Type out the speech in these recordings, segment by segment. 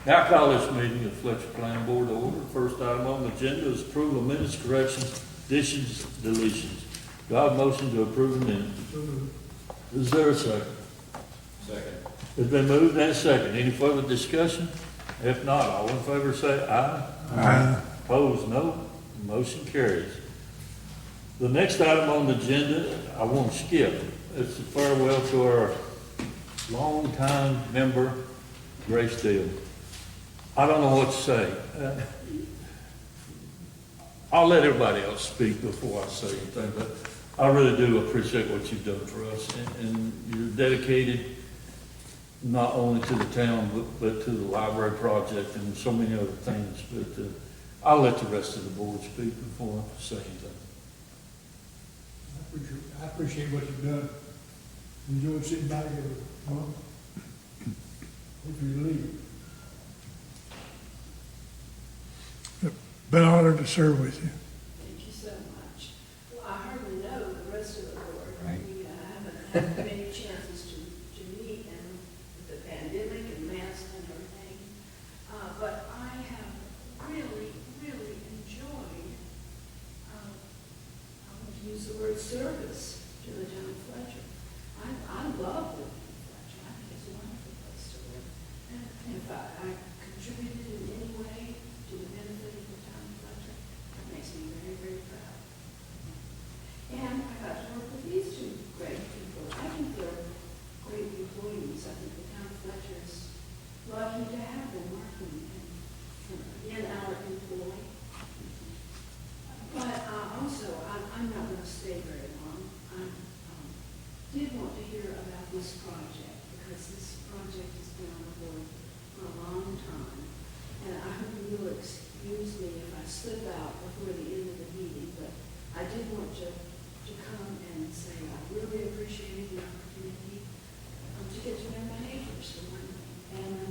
Now I call this meeting of Fletcher Planning Board to order. First item on the agenda is approval of minutes, corrections, additions, deletions. Do I have a motion to approve the minutes? Is there a second? Second. It's been moved and second. Any further discussion? If not, all in favor say aye. Aye. Opposed, no. Motion carries. The next item on the agenda, I won't skip. It's a farewell to our longtime member, Grace Deal. I don't know what to say. I'll let everybody else speak before I say anything, but I really do appreciate what you've done for us. And you're dedicated not only to the town, but to the library project and so many other things. But I'll let the rest of the board speak before I say anything. I appreciate what you've done. Enjoyed sitting back here. Hope you leave. Been honored to serve with you. Thank you so much. Well, I hardly know the rest of the board. Right. We haven't had many chances to meet, and with the pandemic and masks and everything. But I have really, really enjoyed, I want to use the word service to the town of Fletcher. I love living in Fletcher. I think it's a wonderful place to live. And if I contributed in any way to the benefit of the town of Fletcher, it makes me very, very proud. And I got to work with these two great people. I think they're great employees. I think the town of Fletcher is lucky to have them working in our employ. But also, I'm not going to stay very long. I did want to hear about this project, because this project has been on the board for a long time. And I hope you will excuse me if I slip out before the end of the meeting, but I did want to come and say I really appreciated the opportunity to get to know my neighbors for one thing, and my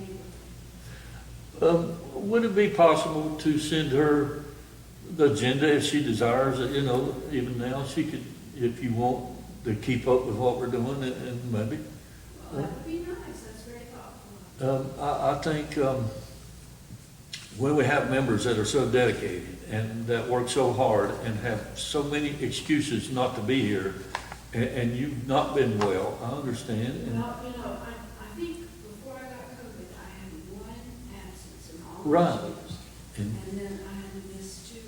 neighborhood. Would it be possible to send her the agenda if she desires it? You know, even now she could, if you want to keep up with what we're doing, and maybe. Well, that would be nice. That's very thoughtful. I think when we have members that are so dedicated and that work so hard and have so many excuses not to be here, and you've not been well, I understand. And Well, I think before I got COVID, I had one absence in all Right. those years. And then I had to miss two.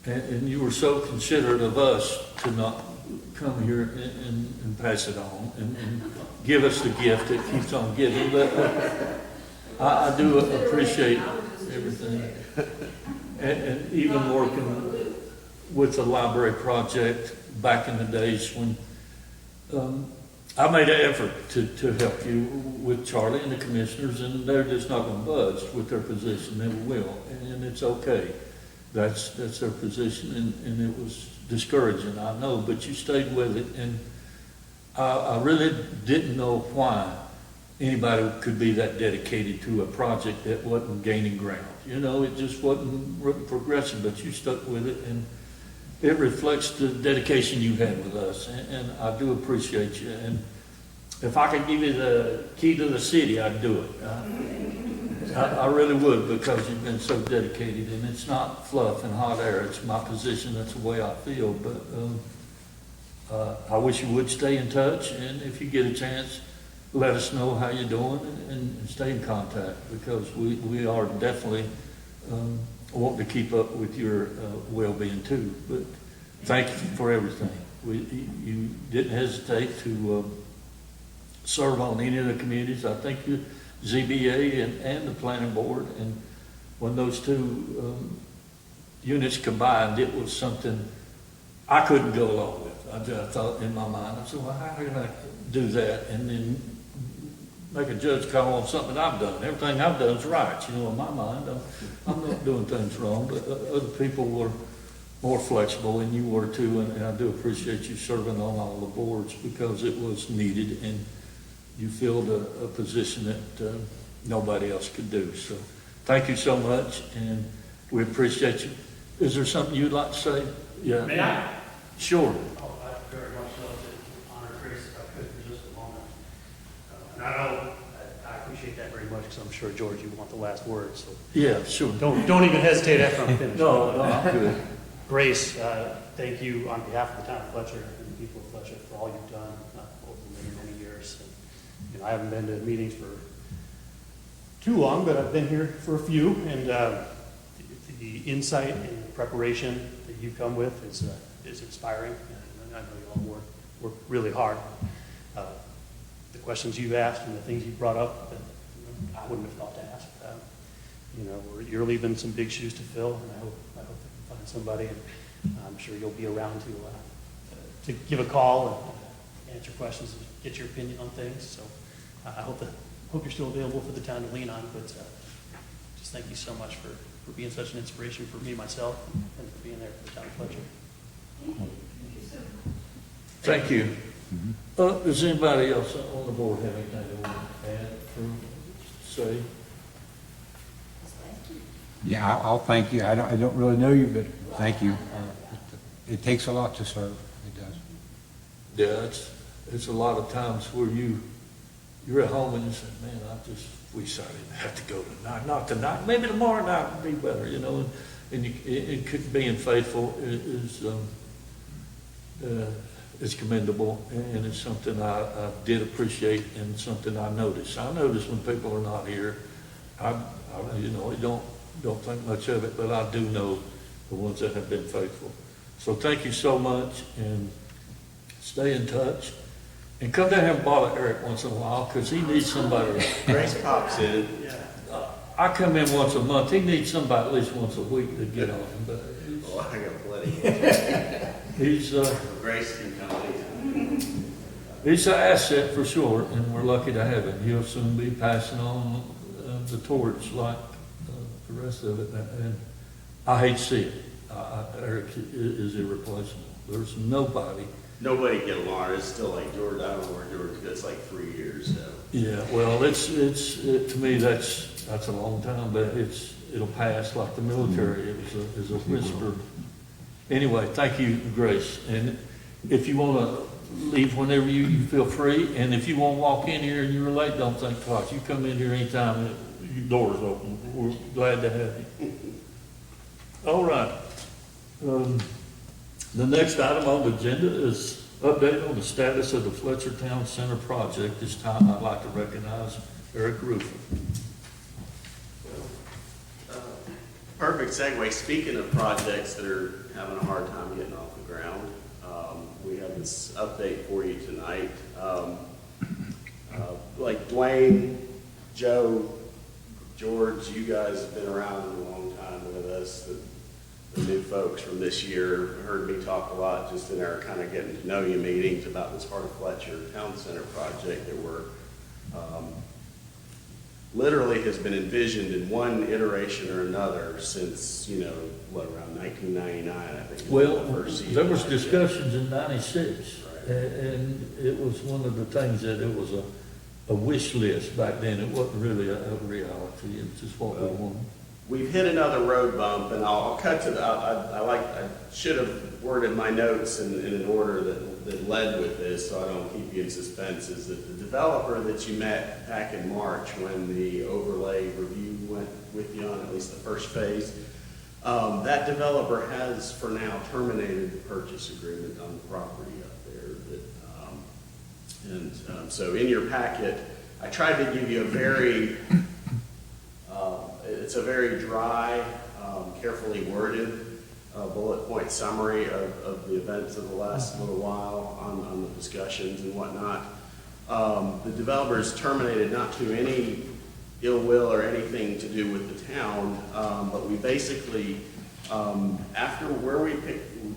and you were so considerate of us to not come here and pass it on and give us the gift that keeps on giving. But I do appreciate everything. And even working with the library project back in the days when I made an effort to help you with Charlie and the commissioners, and they're just not going to budge with their position. Never will, and it's okay. That's their position, and it was discouraging, I know, but you stayed with it, and I really didn't know why anybody could be that dedicated to a project that wasn't gaining ground. You know, it just wasn't progressing, but you stuck with it, and it reflects the dedication you had with us, and I do appreciate you. And if I could give you the key to the city, I'd do it. I really would, because you've been so dedicated, and it's not fluff and hot air. It's my position. That's the way I feel. But I wish you would stay in touch, and if you get a chance, let us know how you're doing, and stay in contact, because we are definitely wanting to keep up with your well-being too. But thank you for everything. You didn't hesitate to serve on any of the committees. I think you ZBA and the planning board, and when those two units combined, it was something I couldn't go along with. I just thought in my mind, I said, well, how can I do that and then make a judge call on something I've done? Everything I've done is right. You know, in my mind, I'm not doing things wrong, but other people were more flexible, and you were too, and I do appreciate you serving on all the boards, because it was needed, and you filled a position that nobody else could do. So thank you so much, and we appreciate you. Is there something you'd like to say? Yeah. May I? Sure. Oh, I'd very much love to honor Chris if I could for just a moment. And I know that I appreciate appreciate that very much, because I'm sure, George, you want the last word, so Yeah, sure. don't even hesitate after I'm finished. No, I'm good. Grace, thank you on behalf of the town of Fletcher and the people of Fletcher for all you've done over many, many years. And, you know, I haven't been to meetings for too long, but I've been here for a few, and the insight and the preparation that you come with is inspiring, and I know you all work really hard. The questions you've asked and the things you brought up that I wouldn't have thought to ask. You know, you're leaving some big shoes to fill, and I hope you can find somebody, and I'm sure you'll be around to give a call and answer questions and get your opinion on things. So I hope you're still available for the town to lean on, but just thank you so much for being such an inspiration for me, myself, and for being there for the town of Fletcher. Thank you. Thank you so much. Thank you. Does anybody else on the board have anything they want to add or say? Yeah, I'll thank you. I don't really know you, but thank you. It takes a lot to serve. It does. Yeah, it's a lot of times where you're at home and you say, man, I wish I didn't have to go tonight. Not tonight, maybe tomorrow night would be better, you know. And being faithful is commendable, and it's something I did appreciate and something I notice. I notice when people are not here, I don't think much of it, but I do know the ones that have been faithful. So thank you so much, and stay in touch. And come down here and bother Eric once in a while, because he needs somebody. Grace pops in. I come in once a month. He needs somebody at least once a week to get on him, but Oh, I got plenty. he's Grace can come anytime. he's an asset for sure, and we're lucky to have him. He'll soon be passing on the torch like the rest of it, and I hate to see it. Eric is irreplaceable. There's nobody. Nobody get along. It's still like George. I don't know where George. It's like 3 years now. Yeah, well, it's to me that's a long time, but it'll pass like the military. It was a whisper. Anyway, thank you, Grace. And if you want to leave whenever you feel free, and if you want to walk in here and you're late, don't think twice. You come in here anytime, your door's open. We're glad to have you. All right. The next item on the agenda is update on the status of the Fletcher Town Center project. This time I'd like to recognize Eric Ruffer. Perfect segue. Speaking of projects that are having a hard time getting off the ground, we have this update for you tonight. Like Dwayne, Joe, George, you guys have been around a long time with us. The new folks from this year heard me talk a lot just in our kind of getting to know you meetings about this Heart of Fletcher Town Center project that we're literally has been envisioned in one iteration or another since, around 1999, I think. Well, the first season there was project. discussions in '96, Right. and it was one of the things that it was a wish list back then. It wasn't really a reality. It was just what we wanted. We've hit another road bump, and I'll cut to the, I should have worded my notes in an order that led with this, so I don't keep you in suspense, is that the developer that you met back in March when the overlay review went with you on at least the first phase, that developer has for now terminated the purchase agreement on the property up there. So in your packet, I tried to give you a very, it's a very dry, carefully worded bullet point summary of the events of the last little while on the discussions and whatnot. The developers terminated not to any ill will or anything to do with the town, but we basically, after where we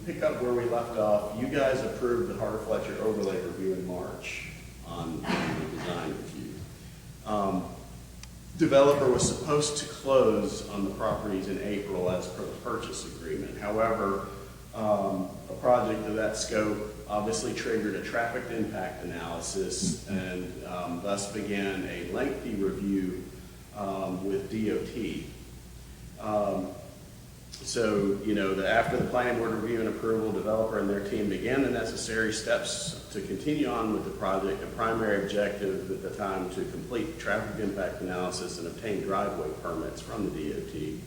pick up where we left off, you guys approved the Heart of Fletcher overlay review in March on the design review. Developer was supposed to close on the properties in April as per the purchase agreement. However, a project of that scope obviously triggered a traffic impact analysis and thus began a lengthy review with DOT. So, after the planning board review and approval, developer and their team began the necessary steps to continue on with the project. The primary objective at the time to complete traffic impact analysis and obtain driveway permits from the DOT.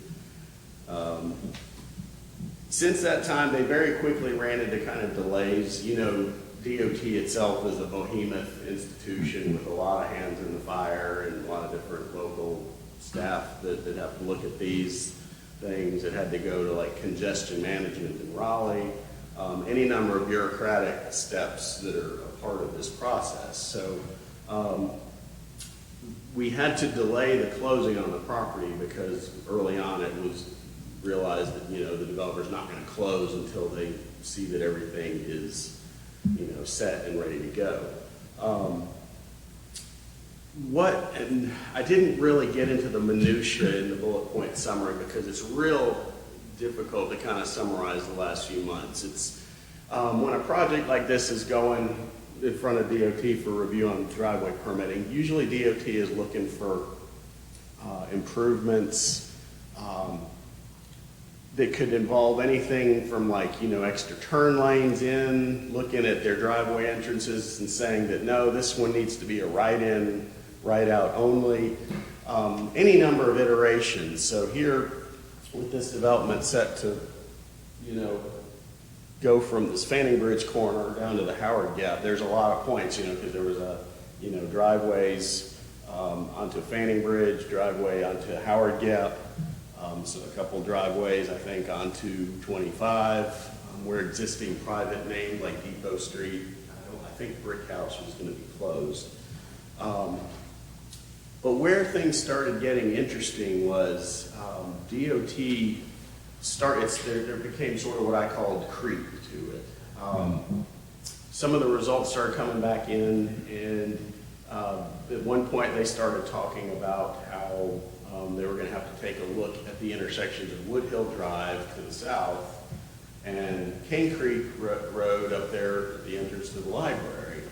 Since that time, they very quickly ran into kind of delays. DOT itself is a behemoth institution with a lot of hands in the fire and a lot of different local staff that have to look at these things. It had to go to like congestion management in Raleigh, any number of bureaucratic steps that are a part of this process. So we had to delay the closing on the property because early on it was realized that, the developer's not going to close until they see that everything is, set and ready to go. And I didn't really get into the minutia in the bullet point summary because it's real difficult to kind of summarize the last few months. It's when a project like this is going in front of DOT for review on driveway permitting, usually DOT is looking for improvements that could involve anything from extra turn lanes in, looking at their driveway entrances and saying that, no, this one needs to be a right-in, right-out only, any number of iterations. So here, with this development set to, go from this Fanning Bridge corner down to the Howard Gap, there's a lot of points, because there was driveways onto Fanning Bridge, driveway onto Howard Gap, so a couple driveways, I think, onto 25, where existing private named like Depot Street. I think Brick House was going to be closed. But where things started getting interesting was DOT there became sort of what I called creep to it. Some of the results started coming back in, and at one point they started talking about how they were going to have to take a look at the intersections of Woodhill Drive to the south and Cane Creek Road up there at the entrance to the library.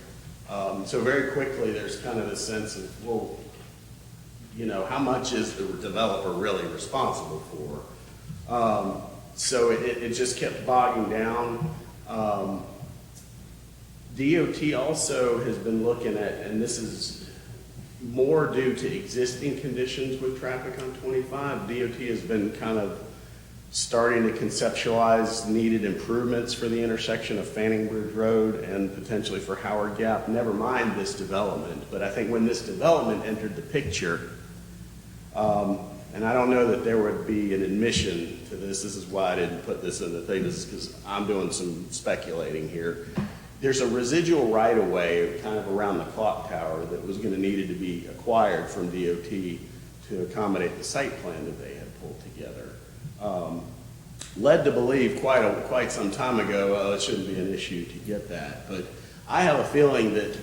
So very quickly there's kind of this sense of, well, how much is the developer really responsible for? So it just kept bogging down. DOT also has been looking at, and this is more due to existing conditions with traffic on 25. DOT has been kind of starting to conceptualize needed improvements for the intersection of Fanning Bridge Road and potentially for Howard Gap. Never mind this development, but I think when this development entered the picture, and I don't know that there would be an admission to this. This is why I didn't put this in the thing. This is because I'm doing some speculating here. There's a residual right-of-way kind of around the clock tower that was going to needed to be acquired from DOT to accommodate the site plan that they had pulled together. Led to believe quite some time ago, well, it shouldn't be an issue to get that. But I have a feeling that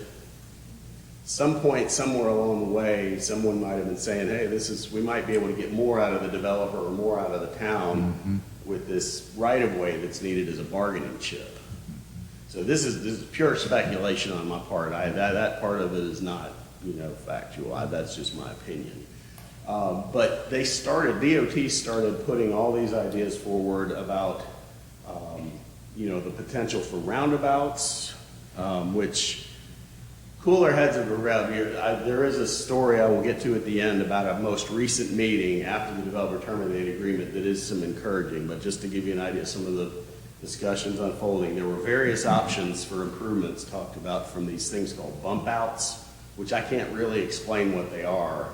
some point, somewhere along the way, someone might have been saying, hey, we might be able to get more out of the developer or more out of the town with this right-of-way that's needed as a bargaining chip. So this is pure speculation on my part. That part of it is not, factual. That's just my opinion. But DOT started putting all these ideas forward about, the potential for roundabouts, which cooler heads have around here. There is a story I will get to at the end about a most recent meeting after the developer terminated agreement that is some encouraging. But just to give you an idea of some of the discussions unfolding, there were various options for improvements talked about from these things called bump outs, which I can't really explain what they are.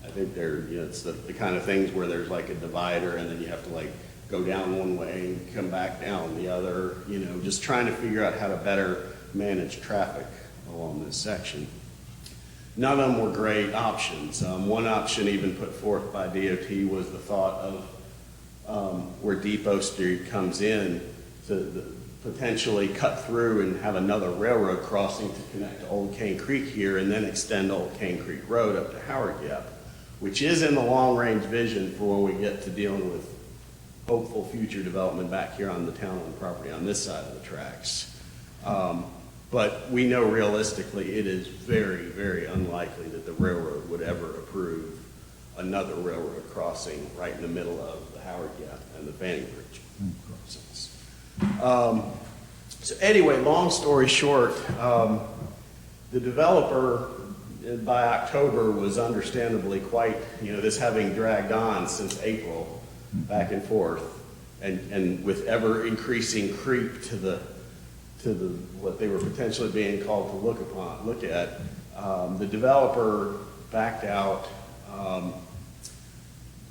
I think they're, it's the kind of things where there's like a divider and then you have to go down one way and come back down the other, just trying to figure out how to better manage traffic along this section. None of them were great options. One option even put forth by DOT was the thought of where Depot Street comes in to potentially cut through and have another railroad crossing to connect to Old Cane Creek here and then extend Old Cane Creek Road up to Howard Gap, which is in the long-range vision for when we get to dealing with hopeful future development back here on the town-owned property on this side of the tracks. But we know realistically it is very, very unlikely that the railroad would ever approve another railroad crossing right in the middle of the Howard Gap and the Fanning Bridge crossings. So anyway, long story short, the developer by October was understandably quite, this having dragged on since April, back and forth, and with ever increasing creep to the what they were potentially being called to look at, the developer backed out.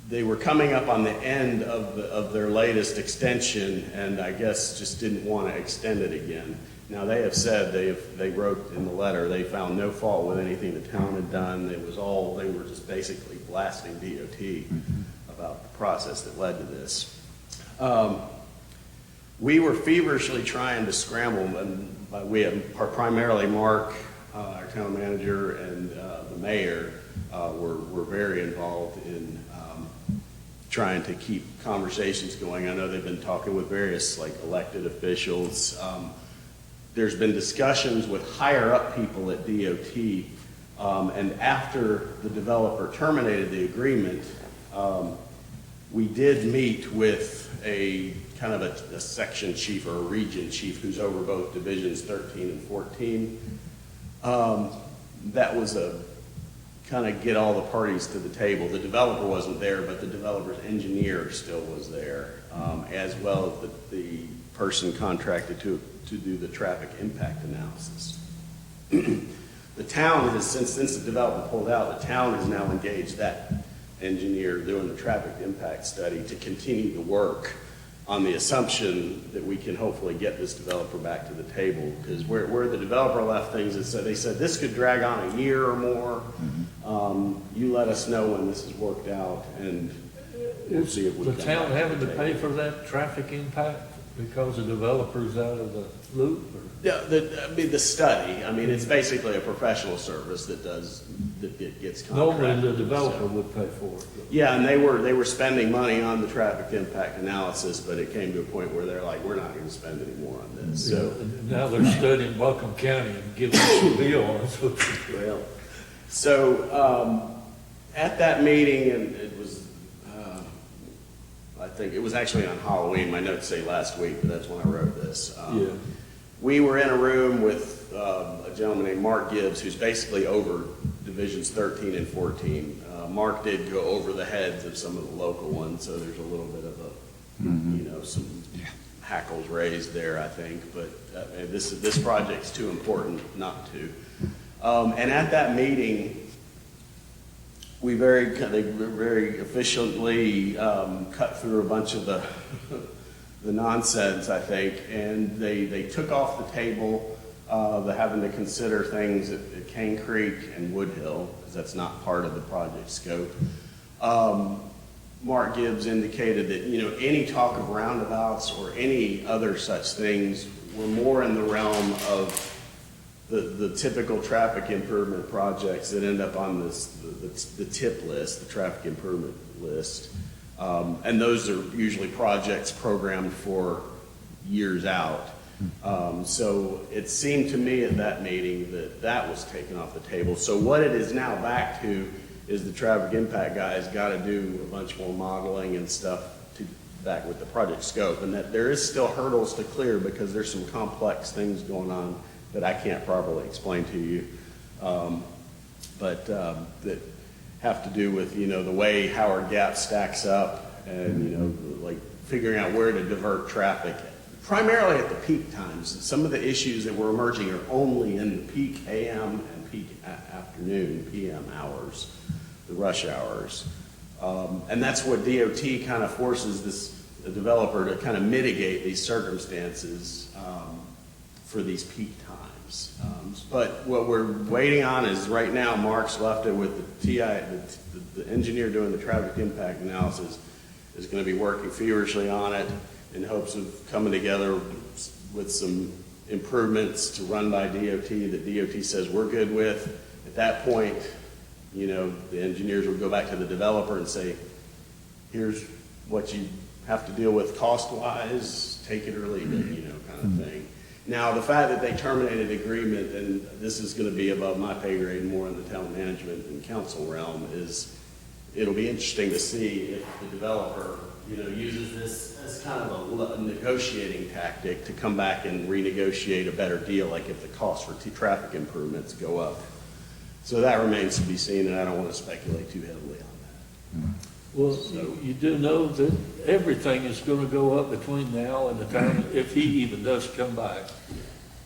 They were coming up on the end of their latest extension, and I guess just didn't want to extend it again. Now, they have said, they wrote in the letter, they found no fault with anything the town had done. They were just basically blasting DOT about the process that led to this. We were feverishly trying to scramble, and we have primarily Mark, our town manager, and the mayor were very involved in trying to keep conversations going. I know they've been talking with various elected officials. There's been discussions with higher up people at DOT, and after the developer terminated the agreement, we did meet with a kind of a section chief or a region chief who's over both divisions 13 and 14. That was a kind of get all the parties to the table. The developer wasn't there, but the developer's engineer still was there, as well as the person contracted to do the traffic impact analysis. The town has, since the developer pulled out, the town has now engaged that engineer doing the traffic impact study to continue the work on the assumption that we can hopefully get this developer back to the table. Because where the developer left things is, so they said this could drag on a year or more. You let us know when this is worked out, and we'll see if we The can. town having to pay for that traffic impact because the developer's out of the loop, or? Yeah, the study. I mean, it's basically a professional service that gets contracted. Normally, the so. developer would pay for it. Yeah, and they were spending money on the traffic impact analysis, but it came to a point where they're like, we're not going to spend any more on this. So And now they're studying Buncombe County and giving us a bill on it. well, so at that meeting, and it was, I think it was actually on Halloween. My notes say last week, but that's when I wrote this. Yeah. We were in a room with a gentleman named Mark Gibbs, who's basically over divisions 13 and 14. Mark did go over the heads of some of the local ones, so there's a little bit of a, some hackles raised there, I think. But this project's too important not to. And at that meeting, they very efficiently cut through a bunch of the nonsense, I think, and they took off the table the having to consider things at Cane Creek and Wood Hill, because that's not part of the project scope. Mark Gibbs indicated that any talk of roundabouts or any other such things were more in the realm of the typical traffic improvement projects that end up on the TIP list, the traffic improvement list. And those are usually projects programmed for years out. So it seemed to me at that meeting that was taken off the table. So what it is now back to is the traffic impact guys got to do a bunch more modeling and stuff back with the project scope. And that there is still hurdles to clear because there's some complex things going on that I can't properly explain to you. But that have to do with, the way Howard Gap stacks up and, like figuring out where to divert traffic, primarily at the peak times. Some of the issues that were emerging are only in the peak AM and peak afternoon, PM hours, the rush hours. And that's what DOT kind of forces the developer to kind of mitigate these circumstances for these peak times. But what we're waiting on is right now Mark's left it with the engineer doing the traffic impact analysis is going to be working feverishly on it in hopes of coming together with some improvements to run by DOT that DOT says we're good with. At that point, the engineers would go back to the developer and say, here's what you have to deal with cost-wise, take it or leave it, kind of thing. Now, the fact that they terminated agreement, and this is going to be above my pay grade, more in the town management and council realm, is it'll be interesting to see if the developer, uses this as kind of a negotiating tactic to come back and renegotiate a better deal, like if the costs for traffic improvements go up. So that remains to be seen, and I don't want to speculate too heavily on that. Well, you do know that everything is gonna go up between now and the time, if he even does come back.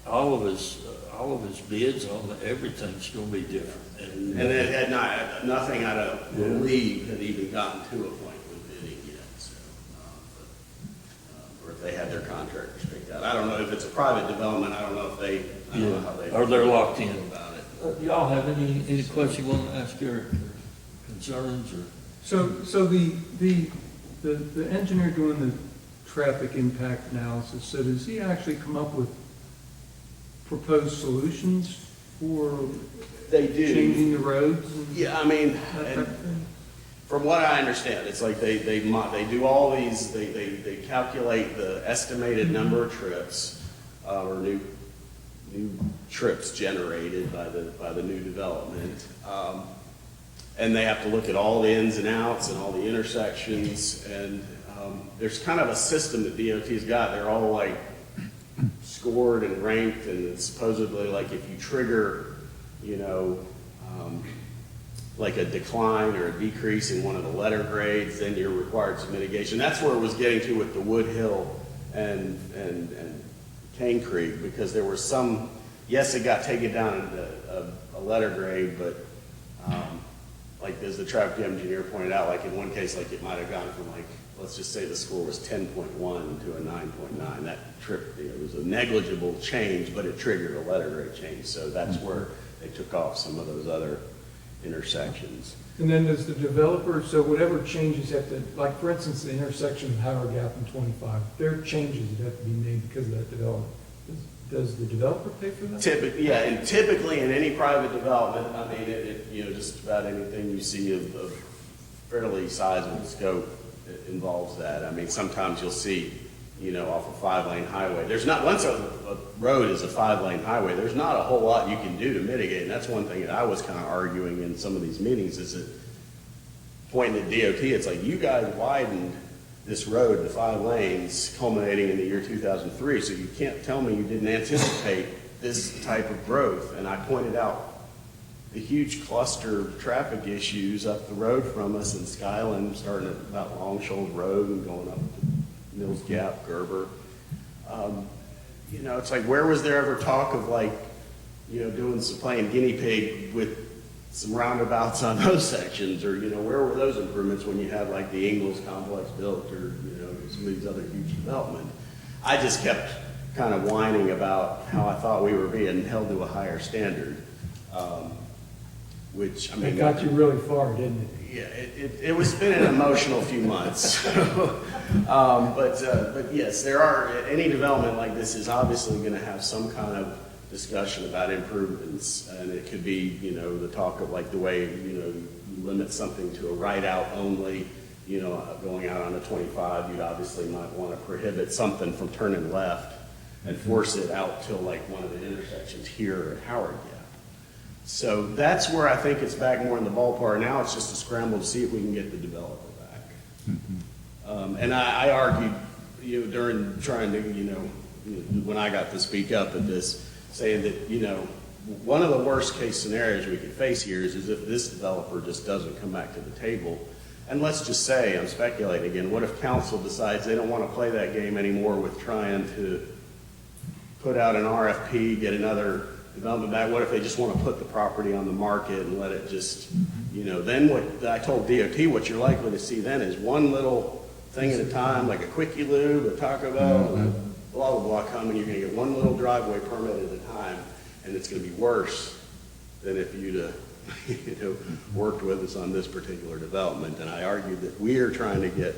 All of his bids on everything's gonna be different. And it had nothing, I don't believe, had even gotten to a point with bidding yet, so, or if they had their contractors picked out. I don't know if it's a private development, I don't know how they. Or they're locked in. About it. Y'all have any question you want to ask or concerns or? So the engineer doing the traffic impact analysis, so does he actually come up with proposed solutions for They do. changing the roads and Yeah, I mean, that type and of thing? from what I understand, it's like they do all these, they calculate the estimated number of trips, or new trips generated by the new development. And they have to look at all the ins and outs and all the intersections, and there's kind of a system that DOT's got. They're all like scored and ranked, and it's supposedly like if you trigger, like a decline or a decrease in one of the letter grades, then you're required some mitigation. That's where it was getting to with the Wood Hill and Cane Creek, because there were some, yes, it got taken down a letter grade, but like as the traffic engineer pointed out, like in one case, like it might have gone from like, let's just say the score was 10.1 to a 9.9. That trip, it was a negligible change, but it triggered a letter grade change. So that's where they took off some of those other intersections. And then does the developer, so whatever changes have to, like for instance, the intersection of Howard Gap and 25, there are changes that have to be made because of that development. Does the developer pay for that? And typically in any private development, I mean, just about anything you see of fairly sizable scope, it involves that. I mean, sometimes you'll see, off a 5-lane highway. There's not, once a road is a 5-lane highway, there's not a whole lot you can do to mitigate. And that's one thing that I was kind of arguing in some of these meetings, is that pointing at DOT, it's like, you guys widened this road to 5 lanes culminating in the year 2003, so you can't tell me you didn't anticipate this type of growth. And I pointed out the huge cluster of traffic issues up the road from us in Skyland, starting at about Long Shoals Road and going up to Mills Gap, Gerber. It's like, where was there ever talk of like, doing some playing guinea pig with some roundabouts on those sections, or, where were those improvements when you had like the Ingalls complex built, or, some of these other huge development? I just kept kind of whining about how I thought we were being held to a higher standard, which, I mean. It got you really far, didn't it? Yeah, it was been an emotional few months. But yes, there are, any development like this is obviously going to have some kind of discussion about improvements, and it could be, the talk of like the way, you limit something to a right out only, going out on a 25, you'd obviously might want to prohibit something from turning left and force it out till like one of the intersections here at Howard Gap. So that's where I think it's back more in the ballpark. Now it's just a scramble to see if we can get the developer back. And I argued, during trying to, when I got to speak up at this, saying that, one of the worst case scenarios we could face here is if this developer just doesn't come back to the table. And let's just say, I'm speculating again, what if council decides they don't want to play that game anymore with trying to put out an RFP, get another development back? What if they just want to put the property on the market and let it just, then what I told DOT, what you're likely to see then is one little thing at a time, like a Quickie Lube, a Taco Bell, and a blah, blah, blah coming. You're going to get one little driveway permit at a time, and it's going to be worse than if you'd worked with us on this particular development. And I argued that we are trying to get,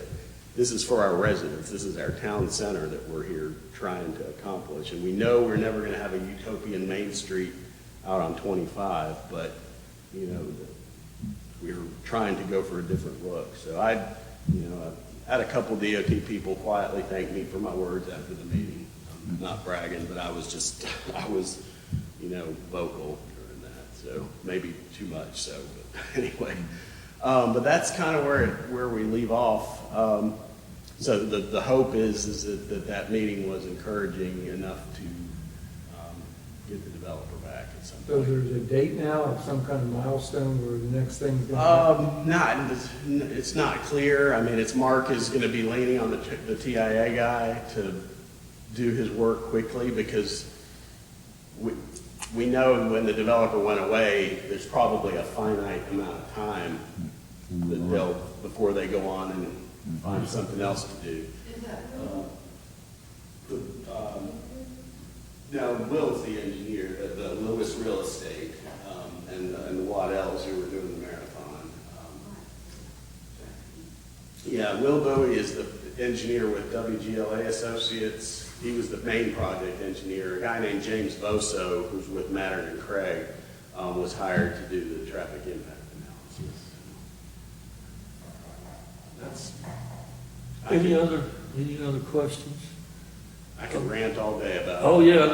this is for our residents, this is our town center that we're here trying to accomplish. And we know we're never going to have a utopian Main Street out on 25, but, we're trying to go for a different look. So I had a couple DOT people quietly thank me for my words after the meeting. I'm not bragging, but I was vocal during that. So maybe too much. So, but anyway, But that's kind of where we leave off. So the hope is that meeting was encouraging enough to get the developer back at some So point. there's a date now of some kind of milestone where the next thing's gonna happen? It's not clear. I mean, Mark is going to be leaning on the TIA guy to do his work quickly, because we know when the developer went away, there's probably a finite amount of time that before they go on and find something else to do. Is that real? No, Will's the engineer, the Lewis Real Estate, and the Waddells who were doing the marathon. Yeah, Will Bowie is the engineer with WGLA Associates. He was the main project engineer. A guy named James Boso, who's with Mattern and Craig, was hired to do the traffic impact analysis. That's. Any other questions? I can rant all day about it. Oh, yeah,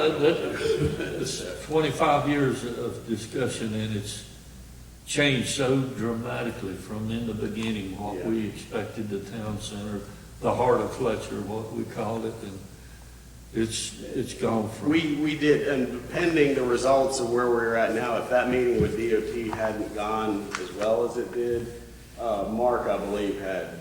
it's 25 years of discussion, and it's changed so dramatically from in the beginning, what we expected the town center, the heart of Fletcher, what we called it, and it's gone from. We did, and pending the results of where we're at now, if that meeting with DOT hadn't gone as well as it did, Mark, I believe, had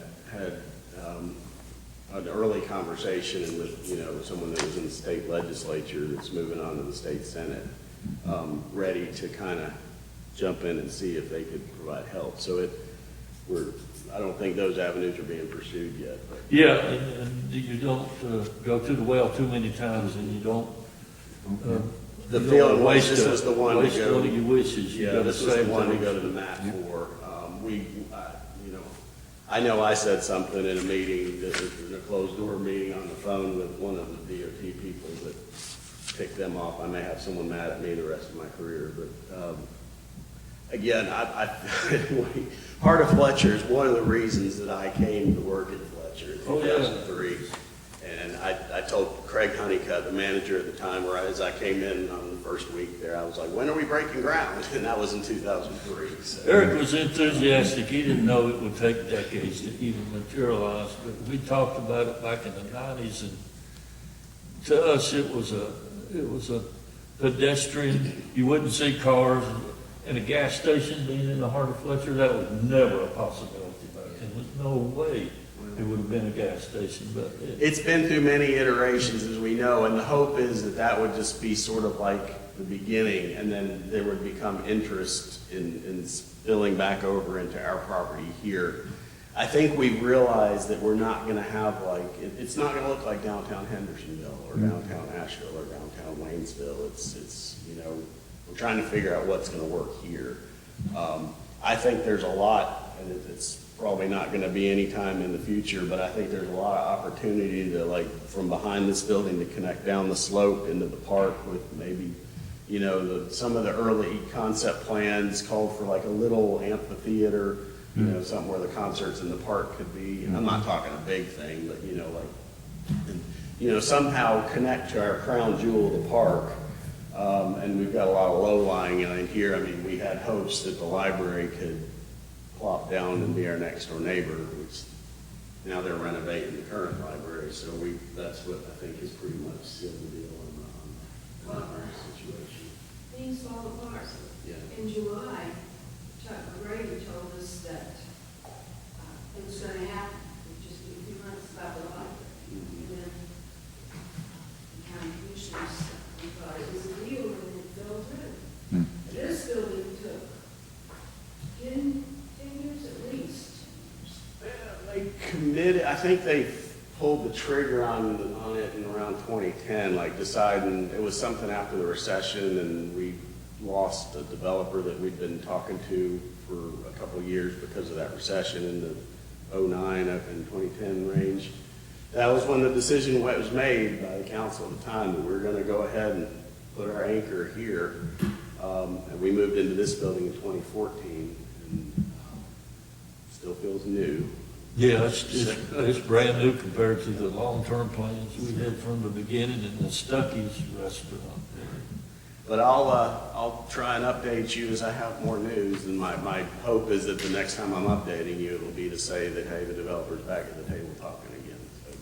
an early conversation with, someone that was in the state legislature that's moving on to the state senate, ready to kind of jump in and see if they could provide help. So I don't think those avenues are being pursued yet. But. Yeah, and you don't go to the well too many times, and you don't. The you feeling don't was this was the one to waste go. one of your wishes. You Yeah, gotta this was the save one to those. go to the mat for. I know I said something in a meeting, in a closed door meeting on the phone with one of the DOT people that ticked them off. I may have someone mad at me the rest of my career, but again, part of Fletcher is one of the reasons that I came to work at Fletcher in 2003. And I told Craig Honeycutt, the manager at the time, as I came in on the first week there, I was like, when are we breaking ground? And that was in 2003. So. Eric was enthusiastic. He didn't know it would take decades to even materialize, but we talked about it back in the 90s, and to us, it was a pedestrian. You wouldn't see cars, and a gas station being in the heart of Fletcher, that was never a possibility back then. There was no way it would have been a gas station, but It's been through many iterations, as we know, and the hope is that would just be sort of like the beginning, and then there would become interest in spilling back over into our property here. I think we realized that we're not going to have it's not going to look like downtown Hendersonville or downtown Asheville or downtown Waynesville. It's we're trying to figure out what's going to work here. I think there's a lot, and it's probably not going to be any time in the future, but I think there's a lot of opportunity to, from behind this building, to connect down the slope into the park with maybe, some of the early concept plans called for a little amphitheater, something where the concerts in the park could be. I'm not talking a big thing, but, somehow connect to our crown jewel, the park. And we've got a lot of low-lying in here. I mean, we had hopes that the library could plop down and be our next door neighbor, which now they're renovating the current library. So that's what I think is pretty much sealed the deal on the library situation. Things fall apart. Yeah. In July, Chuck McGrady told us that it was going to happen. It would just be a few months about the library. And then the county commissioners thought it was a deal, and it fell through. This building took 10 years at least. They committed, I think they pulled the trigger on it in around 2010, deciding it was something after the recession, and we lost a developer that we'd been talking to for a couple of years because of that recession in the 09 up in 2010 range. That was when the decision was made by the council at the time that we were going to go ahead and put our anchor here. And we moved into this building in 2014, and still feels new. yeah, it's brand new compared to the long-term plans we had from the beginning in the Stuckey's restaurant. But I'll try and update you as I have more news, and my hope is that the next time I'm updating you, it'll be to say that, hey, the developer's back at the table talking again. So,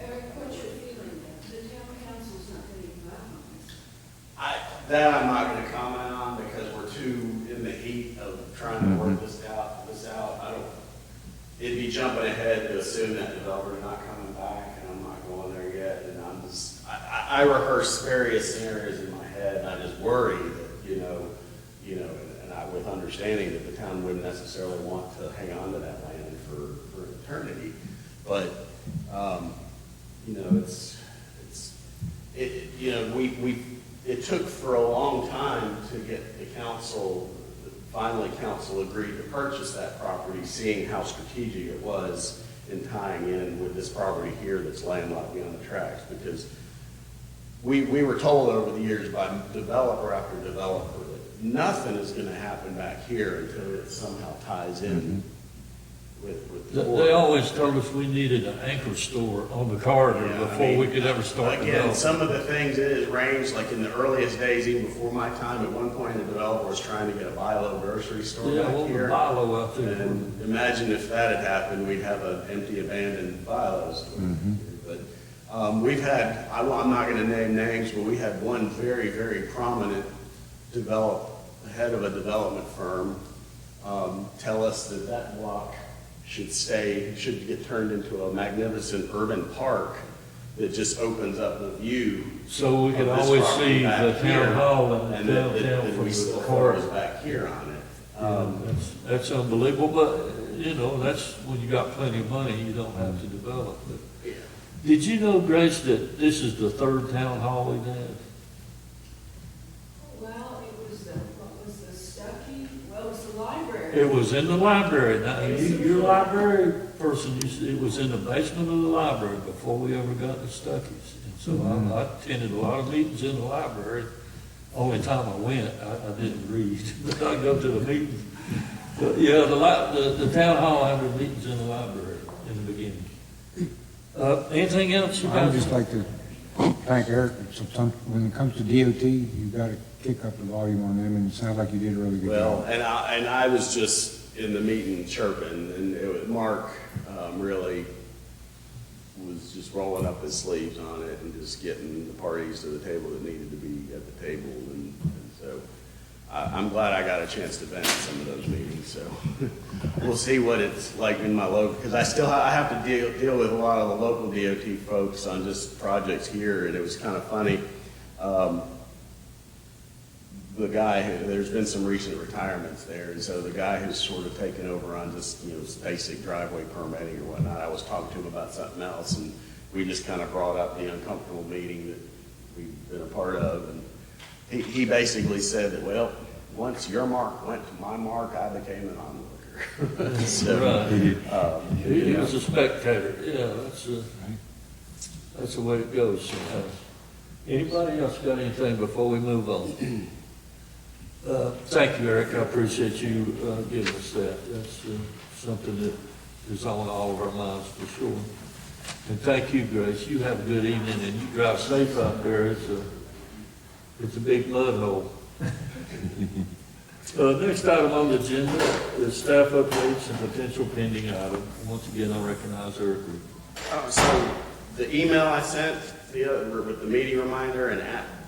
Eric, what's your feeling? The town council's not going to give up on this. that I'm not gonna comment on because we're too in the heat of trying to work this out. It'd be jumping ahead to assume that developer's not coming back, and I'm not going there yet, and I rehearse various scenarios in my head, and I just worry that, and I, with understanding that the town wouldn't necessarily want to hang on to that land for eternity, but, it took for a long time to get the council, finally council agreed to purchase that property, seeing how strategic it was in tying in with this property here that's landlocked beyond the tracks, because we were told over the years by developer after developer that nothing is gonna happen back here until it somehow ties in with the They always told us we needed an anchor store on the corridor Yeah, before we could ever start Again, developing. some of the things, it has ranged, like in the earliest days, even before my time, at one point, the developer was trying to get a buy-low grocery store Yeah, back well, the here. Milo out there. And imagine if that had happened, we'd have an empty, abandoned buy-low store. But we've had, I'm not gonna name names, but we had one very, very prominent head of a development firm, tell us that that block should get turned into a magnificent urban park that just opens up the view. So we could of this always property see back the here, town hall and and the that downtown from we the still corridor. focus back here on it. That's unbelievable, but, that's when you got plenty of money, you don't have to develop it. Yeah. Did you know, Grace, that this is the third town hall we've had? Well, it was what was the Stuckey? Well, it was the library. It was in the library. Now, you're a library person, it was in the basement of the library before we ever got to Stuckey's. And so I attended a lot of meetings in the library. Only time I went, I didn't read, but I go to the meetings. But yeah, the town hall had their meetings in the library in the beginning. Anything else you I guys? would just like to thank Eric. When it comes to DOT, you've got to kick up the volume on them, and it sounds like you did a really good Well, job. and I was just in the meeting chirping, and Mark really was just rolling up his sleeves on it and just getting the parties to the table that needed to be at the table, and so I'm glad I got a chance to vent at some of those meetings. So we'll see what it's like in my local, because I have to deal with a lot of the local DOT folks on just projects here, and it was kind of funny. The guy, there's been some recent retirements there, and so the guy who's sort of taken over on just, basic driveway permitting or whatnot, I was talking to him about something else, and we just kind of brought up the uncomfortable meeting that we've been a part of, and he basically said that, well, once your mark went to my mark, I became an onlooker. So, Right. He was a spectator, yeah, that's the way it goes sometimes. Anybody else got anything before we move on? Thank you, Eric, I appreciate you giving us that. That's something that is on all of our minds for sure. And thank you, Grace, you have a good evening, and you drive safe out there. It's a big mud hole. Next item on the agenda is staff updates and potential pending items. Once again, I recognize Eric. So the email I sent with the meeting reminder and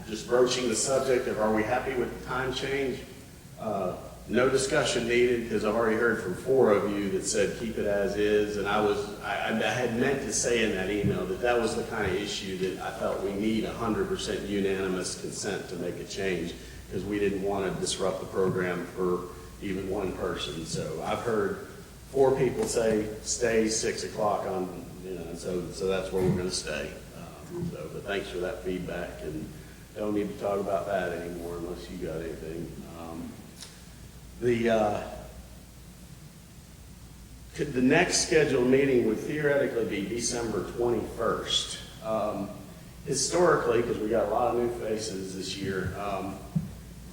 just broaching the subject of are we happy with the time change? No discussion needed, because I've already heard from 4 of you that said keep it as is, and I had meant to say in that email that was the kind of issue that I felt we need 100% unanimous consent to make a change, because we didn't want to disrupt the program for even one person. So I've heard 4 people say stay 6 o'clock on, so that's where we're going to stay. But thanks for that feedback, and don't need to talk about that anymore unless you got anything. The next scheduled meeting would theoretically be December 21st. Historically, because we got a lot of new faces this year,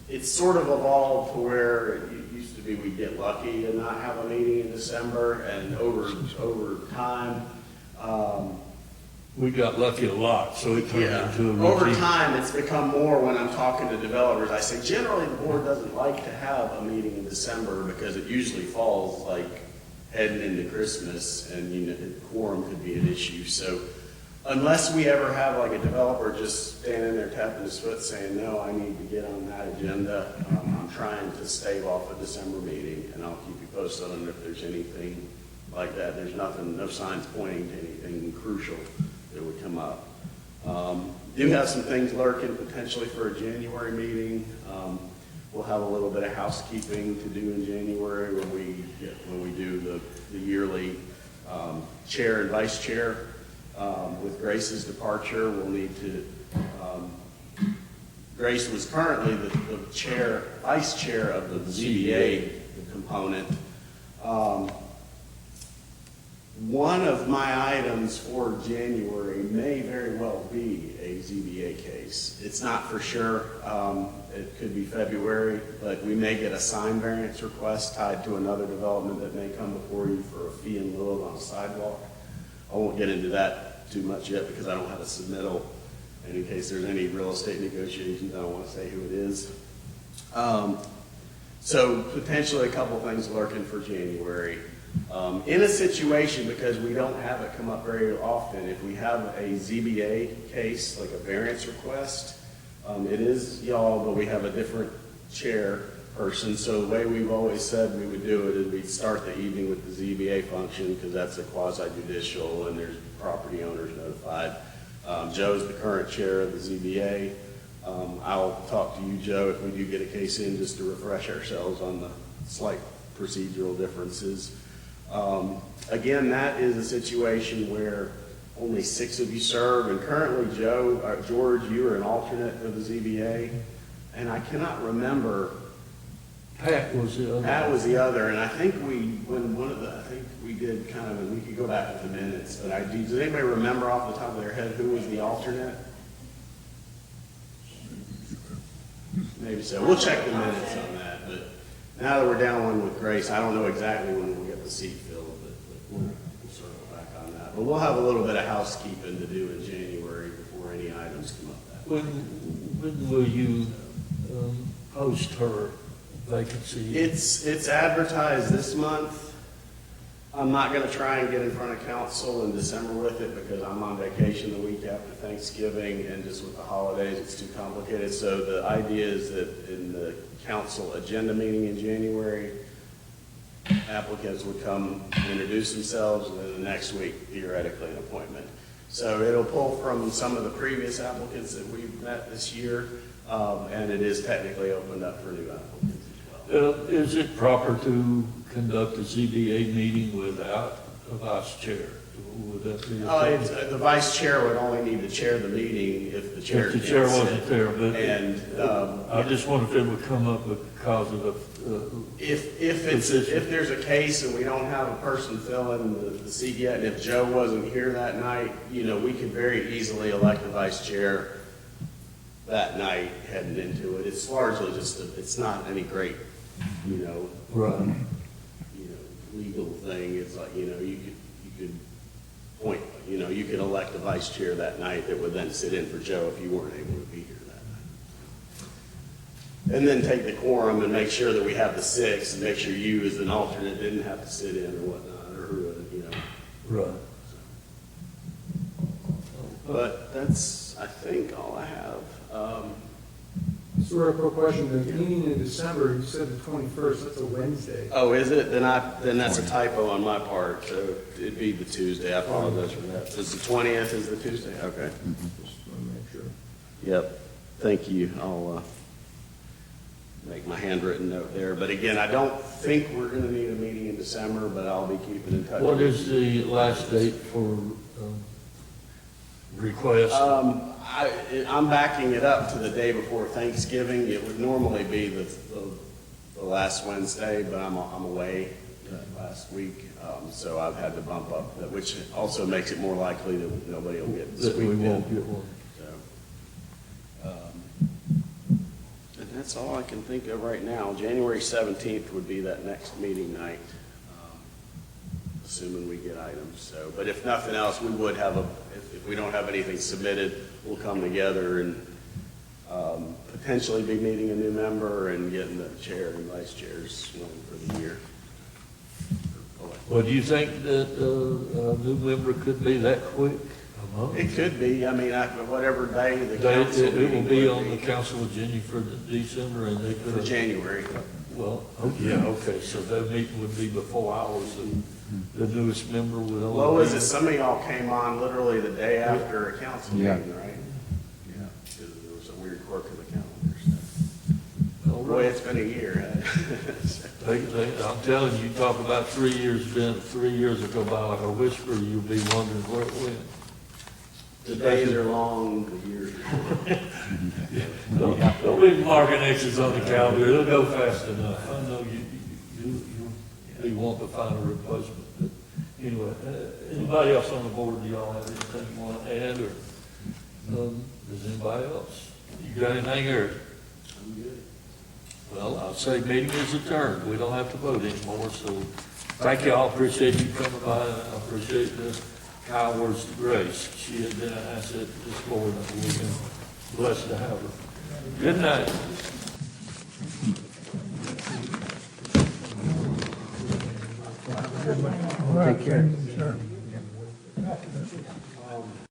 it's sort of evolved to where it used to be we'd get lucky to not have a meeting in December, and over time, we got lucky a lot, so it turned Yeah, into a over routine. time, it's become more when I'm talking to developers. I say generally the board doesn't like to have a meeting in December because it usually falls like heading into Christmas and, you know, quorum could be an issue. So unless we ever have like a developer just standing there tapping his foot saying, no, I need to get on that agenda, I'm trying to stave off a December meeting, and I'll keep you posted on if there's anything like that. There's nothing, no signs pointing to anything crucial that would come up. Do have some things lurking potentially for a January meeting. We'll have a little bit of housekeeping to do in January when we do the yearly chair and vice chair. With Grace's departure, we'll need to, Grace was currently the vice chair of the ZBA component. One of my items for January may very well be a ZBA case. It's not for sure. It could be February, but we may get a sign variance request tied to another development that may come before you for a fee in lieu of on a sidewalk. I won't get into that too much yet because I don't have a submittal. And in case there's any real estate negotiations, I don't want to say who it is. So potentially a couple things lurking for January. In a situation, because we don't have it come up very often, if we have a ZBA case, like a variance request, it is y'all, but we have a different chair person. So the way we've always said we would do it is we'd start the evening with the ZBA function because that's a quasi judicial and there's property owners notified. Joe's the current chair of the ZBA. I'll talk to you, Joe, if we do get a case in, just to refresh ourselves on the slight procedural differences. Again, that is a situation where only 6 of you serve, and currently George, you are an alternate of the ZBA, and I cannot remember. Pat was the other. Pat was the other, and I think I think we did kind of, and we could go back to the minutes, but does anybody remember off the top of their head who was the alternate? Maybe so. We'll check the minutes on that, but now that we're down one with Grace, I don't know exactly when we'll get the seat filled, but we'll circle back on that. But we'll have a little bit of housekeeping to do in January before any items come up that way. When will you post her vacancy? It's advertised this month. I'm not gonna try and get in front of council in December with it because I'm on vacation the week after Thanksgiving, and just with the holidays, it's too complicated. So the idea is that in the council agenda meeting in January, applicants would come introduce themselves, and then the next week, theoretically, an appointment. So it'll pull from some of the previous applicants that we've met this year, and it is technically opened up for new applicants as well. Is it proper to conduct a ZBA meeting without a vice chair? Would that be? The vice chair would only need to chair the meeting if the chair. If the chair wasn't there, but And, I just wonder if it would come up because of the. if Position. there's a case and we don't have a person filling the seat yet, and if Joe wasn't here that night, you know, we could very easily elect a vice chair that night heading into it. It's largely just, it's not any great, you know, Right. legal thing. It's like, you could point, you could elect a vice chair that night that would then sit in for Joe if you weren't able to be here that night. And then take the quorum and make sure that we have the 6, and make sure you as an alternate didn't have to sit in or whatnot, or who, Right. But that's, I think, all I have. Sort of a question, the meeting in December, you said the 21st, that's a Wednesday. Oh, is it? Then that's a typo on my part, so it'd be the Tuesday. I apologize for that. Is the 20th is the Tuesday? Okay. Just want to make sure. Yep. Thank you. I'll make my handwritten note there. But again, I don't think we're going to need a meeting in December, but I'll be keeping in touch. What is the last date for request? I'm backing it up to the day before Thanksgiving. It would normally be the last Wednesday, but I'm away last week, so I've had to bump up, which also makes it more likely that nobody will get That we squeaked won't in. get one. And that's all I can think of right now. January 17th would be that next meeting night. assuming we get items. So, but if nothing else, we would have if we don't have anything submitted, we'll come together and potentially be meeting a new member and getting the chair and vice chairs sworn for the year. Well, do you think that a new member could be that quick? A month? It could be, I mean, whatever day the They- council It will meeting be would on the council agenda for December, and they for could, January. well, oh, yeah, okay, so that meeting would be before ours, and the newest member would only. What was be- it, some of y'all came on literally the day after a council Yeah. meeting, right? Yeah. Because there was a weird quirk of the calendar, so. All Boy, right. it's been a year. I'm telling you, talk about 3 years, been 3 years ago by like a whisper, you'll be wondering where it went. The days are long, the years are short. Don't be marking X's on the calendar, it'll go fast enough. I know you'll be wanting to find a replacement, but anyway, anybody else on the board, do y'all have anything you want to add, or, does anybody else? You got anything, Eric? I'm good. Well, I'll say meeting is adjourned, we don't have to vote anymore, so thank y'all, appreciate you coming by, and I appreciate Kyle words of grace. She has been an asset to this board, and we've been blessed to have her. Good night. Take care. Sure.